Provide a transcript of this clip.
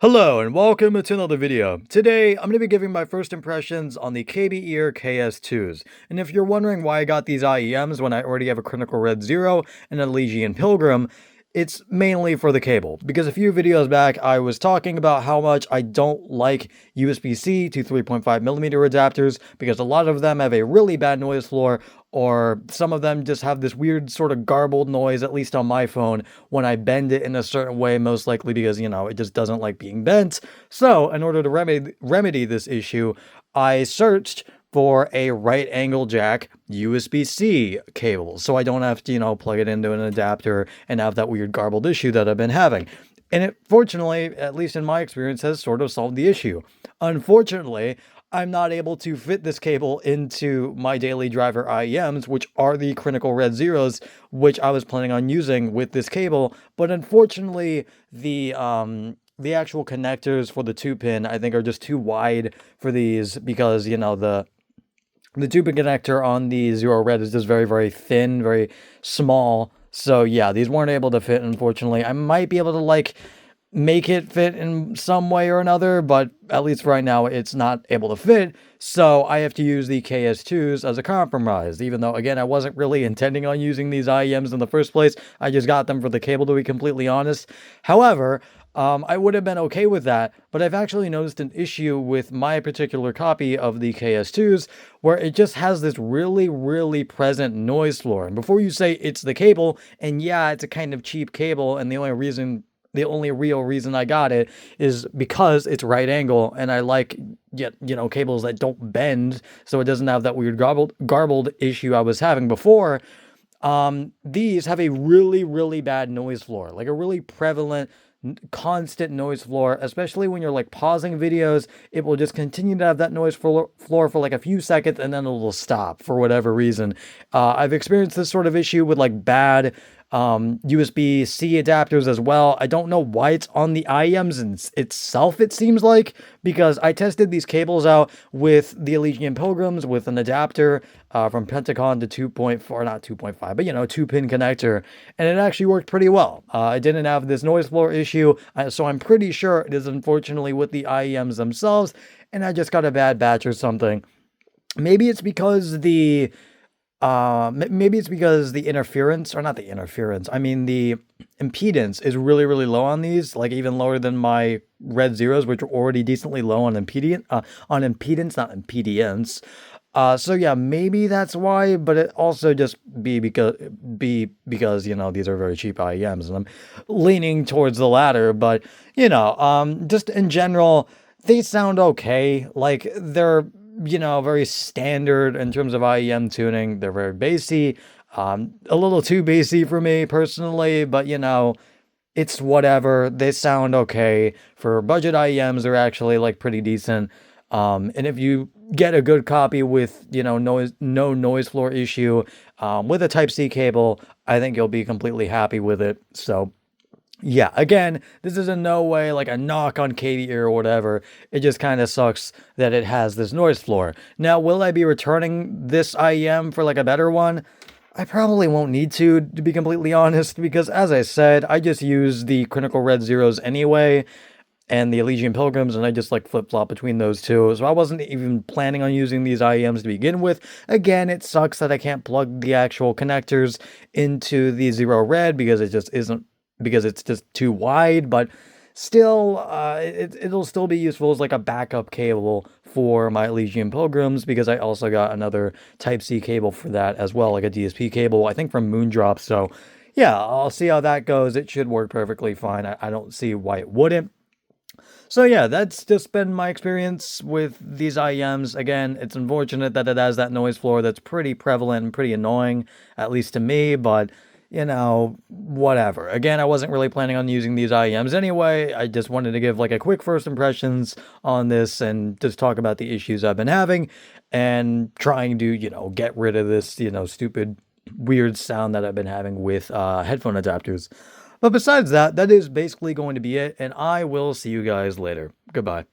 Hello and welcome to another video. Today, I'm going to be giving my first impressions on the KBEAR KS2s. And if you're wondering why I got these IEMs when I already have a Critical Red Zero and a Legion Pilgrim, it's mainly for the cable. Because a few videos back, I was talking about how much I don't like USB-C to 3.5mm adapters because a lot of them have a really bad noise floor, or some of them just have this weird sort of garbled noise, at least on my phone, when I bend it in a certain way, most likely because, it just doesn't like being bent. So, in order to remedy this issue, I searched for a right angle jack USB-C cable, so I don't have to, plug it into an adapter and have that weird garbled issue that I've been having. And it, fortunately, at least in my experience, has sort of solved the issue. Unfortunately, I'm not able to fit this cable into my daily driver IEMs, which are the Critical Red Zeros, which I was planning on using with this cable. But unfortunately, the actual connectors for the 2-pin, I think, are just too wide for these because, the 2-pin connector on the Zero Red is just very, very thin, very small. So yeah, these weren't able to fit, unfortunately. I might be able to, make it fit in some way or another, but at least right now it's not able to fit, so I have to use the KS2s as a compromise, even though, again, I wasn't really intending on using these IEMs in the first place. I just got them for the cable, to be completely honest. However, I would have been okay with that, but I've actually noticed an issue with my particular copy of the KS2s where it just has this really, really present noise floor. And before you say it's the cable, and yeah, it's a kind of cheap cable, and the only real reason I got it is because it's right angle, and I like, cables that don't bend, so it doesn't have that weird garbled issue I was having before. These have a really, really bad noise floor, like a really prevalent, constant noise floor, especially when you're pausing videos. It will just continue to have that noise floor for a few seconds, and then it will stop for whatever reason. I've experienced this sort of issue with bad USB-C adapters as well. I don't know why it's on the IEMs itself, it seems like, because I tested these cables out with the Legion Pilgrims with an adapter from Pentacon to 2.4, not 2.5, but 2-pin connector, and it actually worked pretty well. I didn't have this noise floor issue, so I'm pretty sure it is unfortunately with the IEMs themselves, and I just got a bad batch or something. Maybe it's because the interference, or not the interference, I mean the impedance is really, really low on these, even lower than my Red Zeros, which are already decently low on impedance, not impedance. So yeah, maybe that's why, but it also just be because, these are very cheap IEMs, and I'm leaning towards the latter, but, just in general, they sound okay. They're, very standard in terms of IEM tuning. They're very bassy, a little too bassy for me personally, but, it's whatever. They sound okay. For budget IEMs, they're actually, pretty decent. And if you get a good copy with, no noise floor issue, with a Type-C cable, I think you'll be completely happy with it. So yeah, again, this is in no way a knock on KBEAR or whatever. It just kind of sucks that it has this noise floor. Now, will I be returning this IEM for a better one? I probably won't need to be completely honest, because as I said, I just use the Critical Red Zeros anyway, and the Legion Pilgrims, and I just flip-flop between those two. So I wasn't even planning on using these IEMs to begin with. Again, it sucks that I can't plug the actual connectors into the Zero Red because it just isn't, because it's just too wide, but still, it'll still be useful as a backup cable for my Legion Pilgrims, because I also got another Type-C cable for that as well, a DSP cable, I think from Moondrop. So yeah, I'll see how that goes. It should work perfectly fine. I don't see why it wouldn't. So yeah, that's just been my experience with these IEMs. Again, it's unfortunate that it has that noise floor that's pretty prevalent and pretty annoying, at least to me, but whatever. Again, I wasn't really planning on using these IEMs anyway. I just wanted to give a quick first impressions on this and just talk about the issues I've been having and trying to, get rid of this, stupid, weird sound that I've been having with headphone adapters. But besides that, that is basically going to be it, and I will see you guys later. Goodbye.